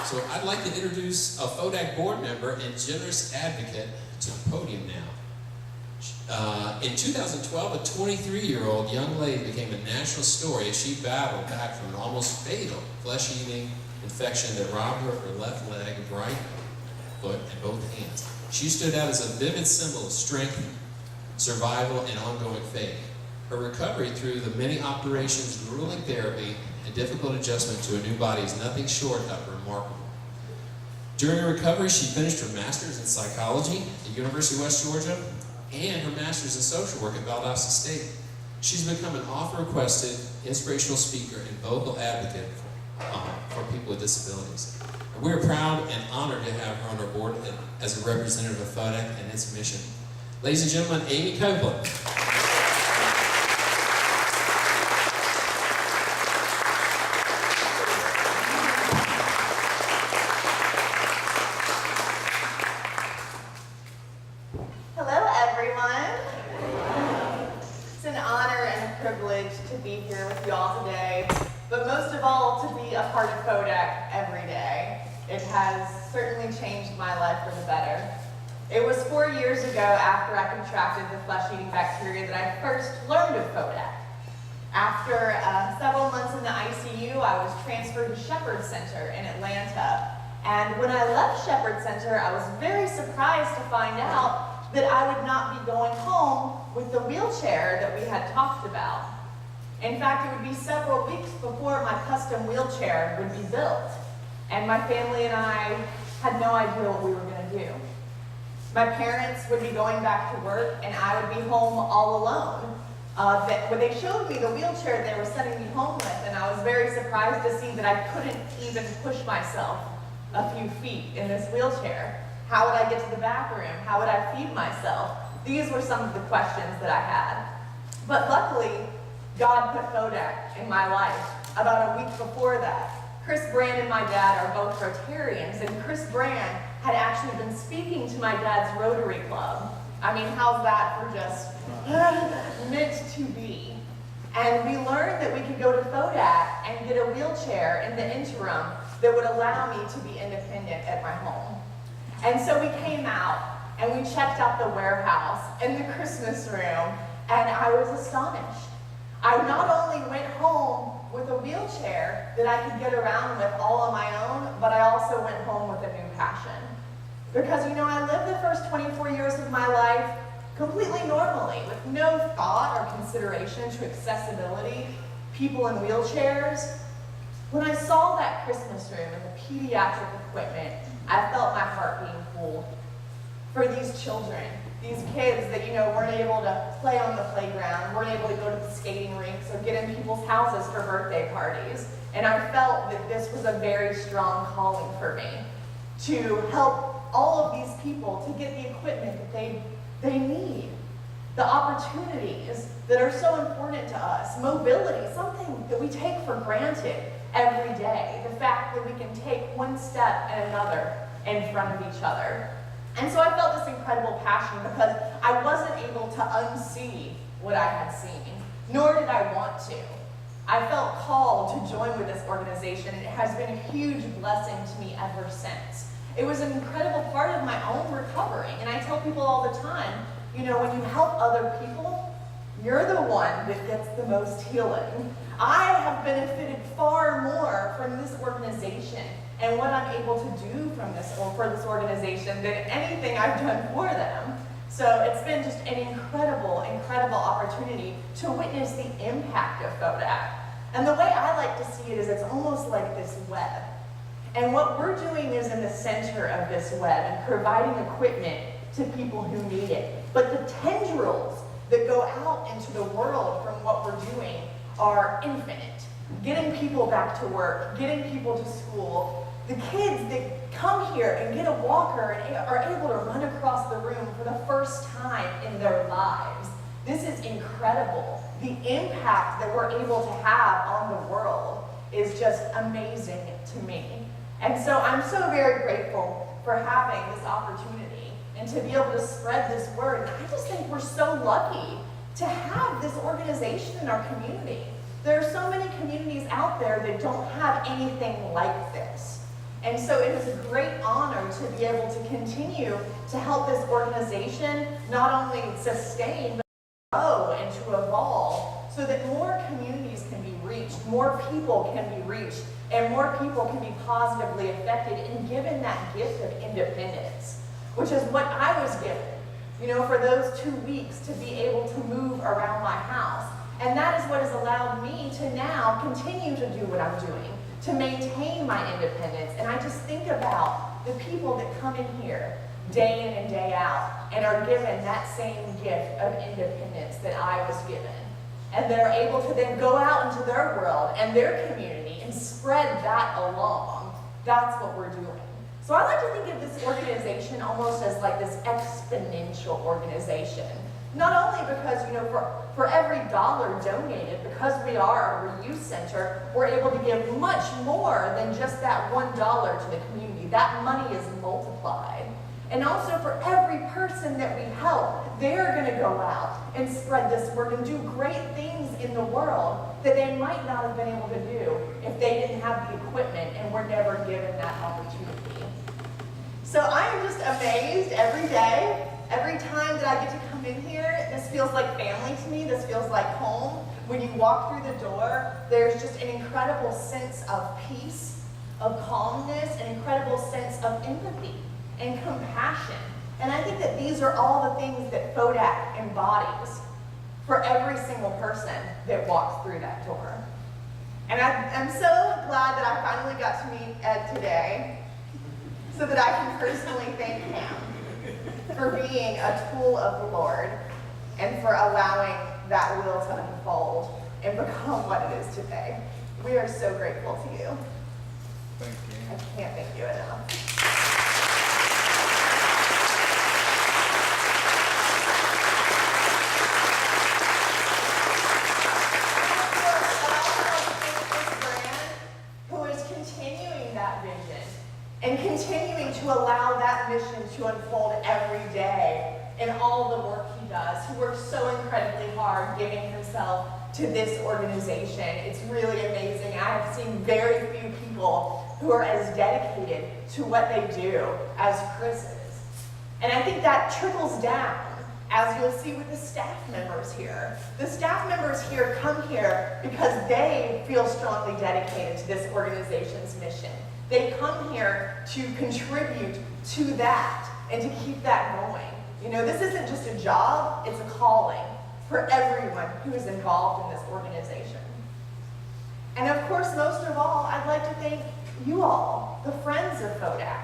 So I'd like to introduce a FODAC board member and generous advocate to the podium now. In 2012, a 23-year-old young lady became a national story as she battled back from an almost fatal flesh-eating infection that robbed her of her left leg, right foot, and both hands. She stood out as a vivid symbol of strength, survival, and ongoing faith. Her recovery through the many operations, grueling therapy, and difficult adjustment to a new body is nothing short of remarkable. During her recovery, she finished her master's in psychology at the University of West Georgia and her master's in social work at Valdosta State. She's become an oft-requested inspirational speaker and vocal advocate for people with disabilities. And we're proud and honored to have her on our board as a representative of FODAC and its mission. Ladies and gentlemen, Aimee Copeland. Hello, everyone. It's an honor and a privilege to be here with you all today, but most of all, to be a part of FODAC every day. It has certainly changed my life for the better. It was 4 years ago after I contracted the flesh-eating bacteria that I first learned of FODAC. After several months in the ICU, I was transferred to Shepherd Center in Atlanta. And when I left Shepherd Center, I was very surprised to find out that I would not be going home with the wheelchair that we had talked about. In fact, it would be several weeks before my custom wheelchair would be built. And my family and I had no idea what we were going to do. My parents would be going back to work, and I would be home all alone. When they showed me the wheelchair they were sending me home with, and I was very surprised to see that I couldn't even push myself a few feet in this wheelchair. How would I get to the bathroom? How would I feed myself? These were some of the questions that I had. But luckily, God put FODAC in my life about a week before that. Chris Brand and my dad are both Rotarians, and Chris Brand had actually been speaking to my dad's Rotary Club. I mean, how's that for just meant to be? And we learned that we could go to FODAC and get a wheelchair in the interim that would allow me to be independent at my home. And so we came out and we checked out the warehouse and the Christmas room, and I was astonished. I not only went home with a wheelchair that I could get around with all on my own, but I also went home with a new passion. Because, you know, I lived the first 24 years of my life completely normally, with no thought or consideration to accessibility, people in wheelchairs. When I saw that Christmas room and the pediatric equipment, I felt my heart being pulled for these children, these kids that, you know, weren't able to play on the playground, weren't able to go to the skating rinks or get in people's houses for birthday parties. And I felt that this was a very strong calling for me to help all of these people to get the equipment that they need, the opportunities that are so important to us, mobility, something that we take for granted every day, the fact that we can take one step and another in front of each other. And so I felt this incredible passion because I wasn't able to unsee what I had seen, nor did I want to. I felt called to join with this organization, and it has been a huge blessing to me ever since. It was an incredible part of my own recovery, and I tell people all the time, you know, when you help other people, you're the one that gets the most healing. I have benefited far more from this organization and what I'm able to do for this organization than anything I've done for them. So it's been just an incredible, incredible opportunity to witness the impact of FODAC. And the way I like to see it is it's almost like this web. And what we're doing is in the center of this web and providing equipment to people who need it. But the tendrils that go out into the world from what we're doing are infinite. Getting people back to work, getting people to school, the kids that come here and get a walker and are able to run across the room for the first time in their lives. This is incredible. The impact that we're able to have on the world is just amazing to me. And so I'm so very grateful for having this opportunity and to be able to spread this word. And I just think we're so lucky to have this organization in our community. There are so many communities out there that don't have anything like this. And so it is a great honor to be able to continue to help this organization not only sustain, but grow and to evolve so that more communities can be reached, more people can be reached, and more people can be positively affected and given that gift of independence, which is what I was given, you know, for those 2 weeks to be able to move around my house. And that is what has allowed me to now continue to do what I'm doing, to maintain my independence. And I just think about the people that come in here day in and day out and are given that same gift of independence that I was given. And they're able to then go out into their world and their community and spread that along. That's what we're doing. So I like to think of this organization almost as like this exponential organization. Not only because, you know, for every dollar donated, because we are a reuse center, we're able to give much more than just that $1 to the community. That money is multiplied. And also for every person that we help, they're going to go out and spread this word and do great things in the world that they might not have been able to do if they didn't have the equipment and were never given that opportunity. So I am just amazed every day. Every time that I get to come in here, this feels like family to me. This feels like home. When you walk through the door, there's just an incredible sense of peace, of calmness, an incredible sense of empathy and compassion. And I think that these are all the things that FODAC embodies for every single person that walks through that door. And I'm so glad that I finally got to meet Ed today so that I can personally thank him for being a tool of the Lord and for allowing that will to unfold and become what it is today. We are so grateful to you. Thank you. I can't thank you enough. Who is continuing that vision and continuing to allow that mission to unfold every day in all the work he does. He works so incredibly hard giving himself to this organization. It's really amazing. I have seen very few people who are as dedicated to what they do as Chris is. And I think that trickles down, as you'll see with the staff members here. The staff members here come here because they feel strongly dedicated to this organization's mission. They come here to contribute to that and to keep that going. You know, this isn't just a job, it's a calling for everyone who is involved in this organization. And of course, most of all, I'd like to thank you all, the friends of FODAC,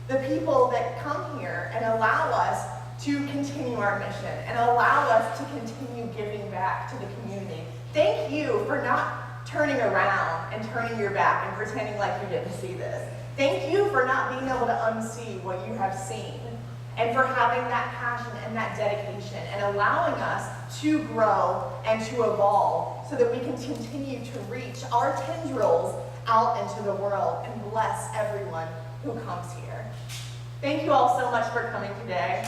the people that come here and allow us to continue our mission and allow us to continue giving back to the community. Thank you for not turning around and turning your back and pretending like you didn't see this. Thank you for not being able to unsee what you have seen and for having that passion and that dedication and allowing us to grow and to evolve so that we can continue to reach our tendrils out into the world and bless everyone who comes here. Thank you all so much for coming today.